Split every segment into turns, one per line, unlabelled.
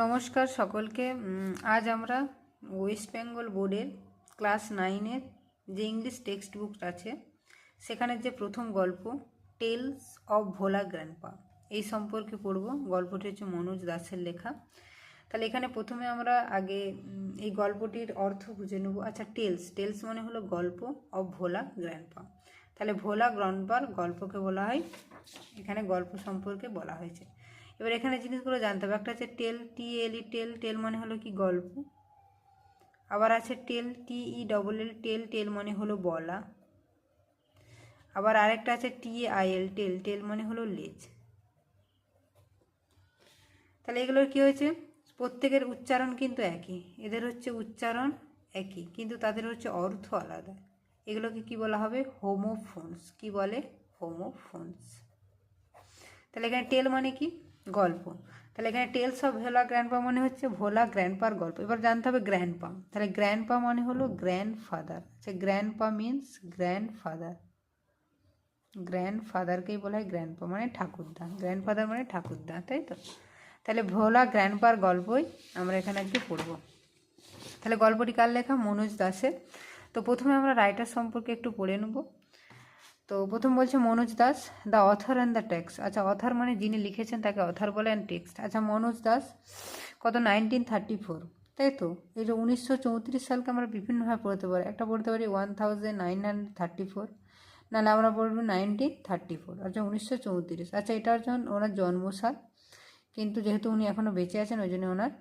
নমস্কার সকলকে। আজ আমরা ওয়েস্ট বেঙ্গল বোর্ডের ক্লাস 9-এর যে ইংলিশ টেক্সট বুক আছে সেখানের যে প্রথম গল্প টেলস অফ ভোলা গ্র্যান্ডপা এই সম্পর্কে পড়ব। গল্পটি হচ্ছে মনোজ দাসের লেখা। তাহলে এখানে প্রথমে আমরা আগে এই গল্পটির অর্থ বুঝে নেব। আচ্ছা, টেলস মানে হলো গল্প, অফ ভোলা গ্র্যান্ডপা, তাহলে ভোলা গ্র্যান্ডপার গল্পকে বলা হয়, এখানে গল্প সম্পর্কে বলা হয়েছে। এবার এখানে জিনিসগুলো জানতে হবে। একটা আছে টেল, TEL, টেল মানে হলো কি গল্প। আবার আছে টেল, TELL, টেল মানে হলো বলা। আবার আরেকটা আছে TAIL, টেল মানে হলো লেজ। তাহলে এগুলোর কি হয়েছে, প্রত্যেকের উচ্চারণ কিন্তু একই, এদের হচ্ছে উচ্চারণ একই কিন্তু তাদের হচ্ছে অর্থ আলাদা। এগুলোকে কি বলা হবে? হোমোফোনস। কি বলে? হোমোফোনস। তাহলে এখানে টেল মানে কি গল্প, তাহলে এখানে টেলস অফ ভোলা গ্র্যান্ডপা মানে হচ্ছে ভোলা গ্র্যান্ডপার গল্প। এবার জানতে হবে গ্র্যান্ডপা, তাহলে গ্র্যান্ডপা মানে হলো গ্র্যান্ডফাদার। আচ্ছা, গ্র্যান্ডপা মিন্স গ্র্যান্ডফাদার, গ্র্যান্ডফাদারকেই বলা হয় গ্র্যান্ডপা মানে ঠাকুরদা, গ্র্যান্ডফাদার মানে ঠাকুরদা, তাই তো? তাহলে ভোলা গ্র্যান্ডপার গল্পই আমরা এখানে আজকে পড়ব। তাহলে গল্পটি কার লেখা? মনোজ দাসের। তো প্রথমে আমরা রাইটার সম্পর্কে একটু পড়ে নেব। তো প্রথম বলছে Manoj Das, the author and the text. আচ্ছা, অথর মানে যিনি লিখেছেন তাকে অথর বলে, অ্যান্ড টেক্সট। আচ্ছা, মনোজ দাস কত 1934, তাই তো? এই যে 1934 সালকে আমরা বিভিন্নভাবে পড়তে পারি। একটা পড়তে পারি 1934, নাহলে আমরা পড়ব 1934। আচ্ছা, 1934। আচ্ছা, এটা হচ্ছে ওনার জন্মসাল, কিন্তু যেহেতু উনি এখনও বেঁচে আছেন ওই জন্য ওনার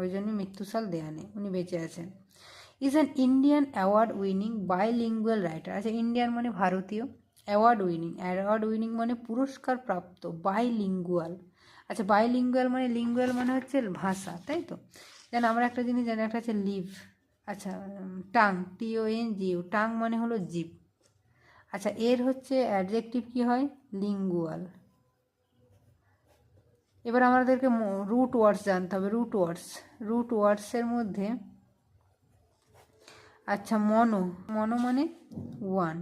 ওই জন্য মৃত্যুসাল দেয়া নেই, উনি বেঁচে আছেন। Is an Indian award winning bilingual writer. আচ্ছা, ইন্ডিয়ান মানে ভারতীয়, অ্যাওয়ার্ড উইনিং মানে পুরস্কার প্রাপ্ত, বাইলিঙ্গুয়াল। আচ্ছা, বাইলিঙ্গুয়াল মানে হচ্ছে ভাষা, তাই তো? যেন আমরা একটা জিনিস জানি, একটা হচ্ছে লিভ। আচ্ছা, টাং, TONG, টাং মানে হলো জিভ। আচ্ছা, এর হচ্ছে অ্যাডজেক্টিভ কি হয়? লিঙ্গুয়াল। এবার আমাদেরকে রুট ওয়ার্ডস জানতে হবে। রুট ওয়ার্ডসের মধ্যে আচ্ছা, মনো মানে 1,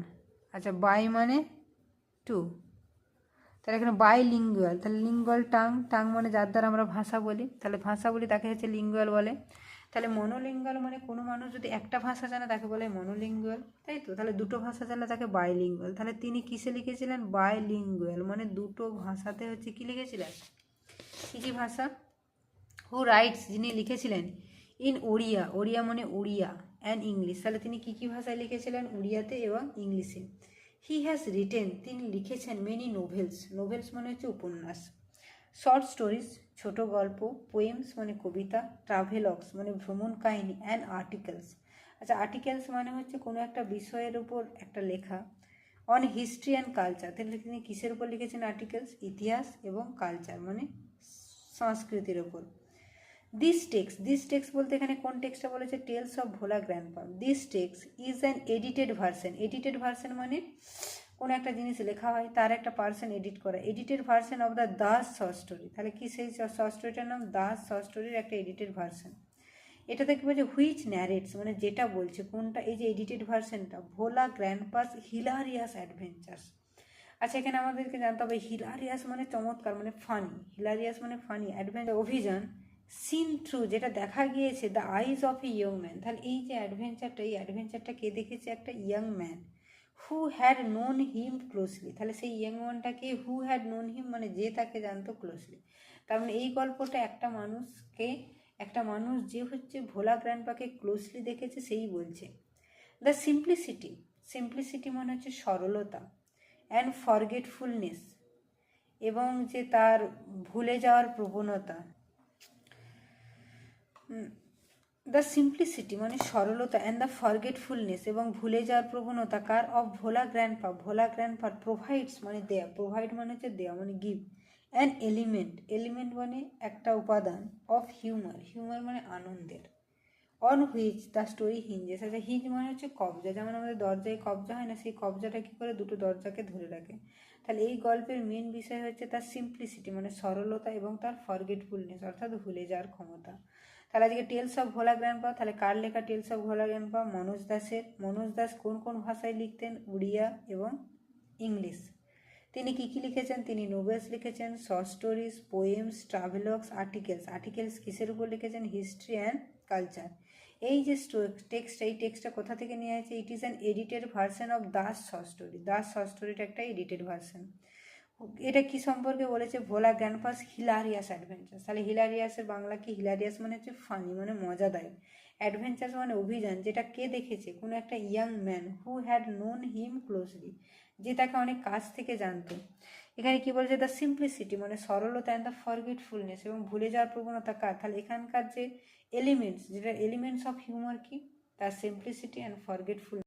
আচ্ছা বাই মানে 2, তাহলে এখানে বাই লিঙ্গুয়াল। তাহলে লিঙ্গুয়াল টাং মানে যার দ্বারা আমরা ভাষা বলি, তাহলে ভাষা বলি তাকে হচ্ছে লিঙ্গুয়াল বলে। তাহলে মনোলিঙ্গুয়াল মানে কোনো মানুষ যদি একটা ভাষা জানে তাকে বলে মনোলিঙ্গুয়াল, তাই তো? তাহলে দুটো ভাষা জানলে তাকে বাইলিঙ্গুয়াল। তাহলে তিনি কিসে লিখেছিলেন? বাইলিঙ্গুয়াল মানে দুটো ভাষাতে হচ্ছে কি লিখেছিলেন? কী ভাষা? হু রাইটস, যিনি লিখেছিলেন, ইন ওড়িয়া মানে উড়িয়া, অ্যান্ড ইংলিশ। তাহলে তিনি কী ভাষায় লিখেছিলেন? উড়িয়াতে এবং ইংলিশে। হি হ্যাজ রিটেন, তিনি লিখেছেন, মেনি নোভেলস মানে হচ্ছে উপন্যাস, শর্ট স্টোরিজ ছোট গল্প, পোয়েমস মানে কবিতা, ট্রাভেলগস মানে ভ্রমণ কাহিনী, অ্যান্ড আর্টিকেলস। আচ্ছা, আর্টিকেলস মানে হচ্ছে কোনো একটা বিষয়ের উপর একটা লেখা, অন হিস্ট্রি অ্যান্ড কালচার। তাহলে তিনি কিসের উপর লিখেছেন আর্টিকেলস? ইতিহাস এবং কালচার মানে সংস্কৃতির ওপর। দিস টেক্সট বলতে এখানে কোন টেক্সটটা বলেছে? Tales of Bhola Grandpa. This text is an edited version মানে কোনো একটা জিনিস লেখা হয় তার একটা পার্সন এডিট করা, edited version of the Das short story. তাহলে কি সেই শর্ট স্টোরিটার নাম? দাস শর্ট স্টোরির একটা এডিটেড ভার্সন। এটাতে কি বলছে? হুইচ ন্যারেটস মানে যেটা বলছে, কোনটা? এই যে এডিটেড ভার্সনটা, ভোলা গ্র্যান্ডপাস হিলারিয়াস অ্যাডভেঞ্চার্স। আচ্ছা, এখানে আমাদেরকে জানতে হবে হিলারিয়াস মানে চমৎকার মানে ফানি, হিলারিয়াস মানে ফানি, অ্যাডভেঞ্চার অভিযান, সিন থ্রু যেটা দেখা গিয়েছে, the eyes of a young man. তাহলে এই যে অ্যাডভেঞ্চারটা কে দেখেছে? একটা young man, who had known him closely. তাহলে সেই ইয়ং ম্যানটাকে হু হ্যাড নোন হিম মানে যে তাকে জানতো ক্লোজলি। তার মানে এই গল্পটা একটা মানুষ যে হচ্ছে ভোলা গ্র্যান্ডপাকে ক্লোজলি দেখেছে সেই বলছে। দ্য সিম্পলিসিটি মানে হচ্ছে সরলতা, অ্যান্ড ফরগেটফুলনেস এবং যে তার ভুলে যাওয়ার প্রবণতা। দ্য সিম্পলিসিটি মানে সরলতা, অ্যান্ড দ্য ফরগেটফুলনেস এবং ভুলে যাওয়ার প্রবণতা কার? অফ ভোলা গ্র্যান্ডপা প্রোভাইডস মানে দেয়া, প্রোভাইড মানে হচ্ছে দেওয়া মানে গিভ, অ্যান এলিমেন্ট মানে একটা উপাদান, অফ হিউমার মানে আনন্দের, অন হুইচ দ্য স্টোরি হিঞ্জেস। আচ্ছা, হিঞ্জ মানে হচ্ছে কবজা, যেমন আমাদের দরজায় কবজা হয় না, সেই কবজাটা কী করে? দুটো দরজাকে ধরে রাখে। তাহলে এই গল্পের মেন বিষয় হচ্ছে তার সিম্পলিসিটি মানে সরলতা এবং তার ফরগেটফুলনেস অর্থাৎ ভুলে যাওয়ার ক্ষমতা। তাহলে আজকে টেলস অফ ভোলা গ্র্যান্ডপা, তাহলে কার লেখা Tales of Bhola Grandpa? Manoj Das কোন ভাষায় লিখতেন? উড়িয়া এবং ইংলিশ। তিনি কী কী লিখেছেন? তিনি নোভেলস লিখেছেন, শর্ট স্টোরিজ, পোয়েমস, ট্রাভেলগস, আর্টিকেলস কিসের উপর লিখেছেন? History and culture. এই যে এই টেক্সটটা কোথা থেকে নিয়ে আছে? It is an edited version of Das short story. Das short স্টোরিটা একটা এডিটেড ভার্সন। এটা কি সম্পর্কে বলেছে? ভোলা গ্র্যান্ডপাস হিলারিয়াস অ্যাডভেঞ্চার্স। তাহলে হিলারিয়াসের বাংলা কি? হিলারিয়াস মানে হচ্ছে ফানি, মানে মজাদায়ক। অ্যাডভেঞ্চার্স মানে অভিযান, যেটা কে দেখেছে? কোনো একটা young man who had known him closely, যে তাকে অনেক কাছ থেকে জানতো। এখানে কি বলছে? দ্য সিম্পলিসিটি মানে সরলতা, অ্যান্ড দ্য ফরগেটফুলনেস এবং ভুলে যাওয়ার প্রবণতা কার? তাহলে এখানকার যে এলিমেন্টস, যেটা এলিমেন্টস অফ হিউমার কি? তার সিম্পলিসিটি অ্যান্ড ফরগেটফুল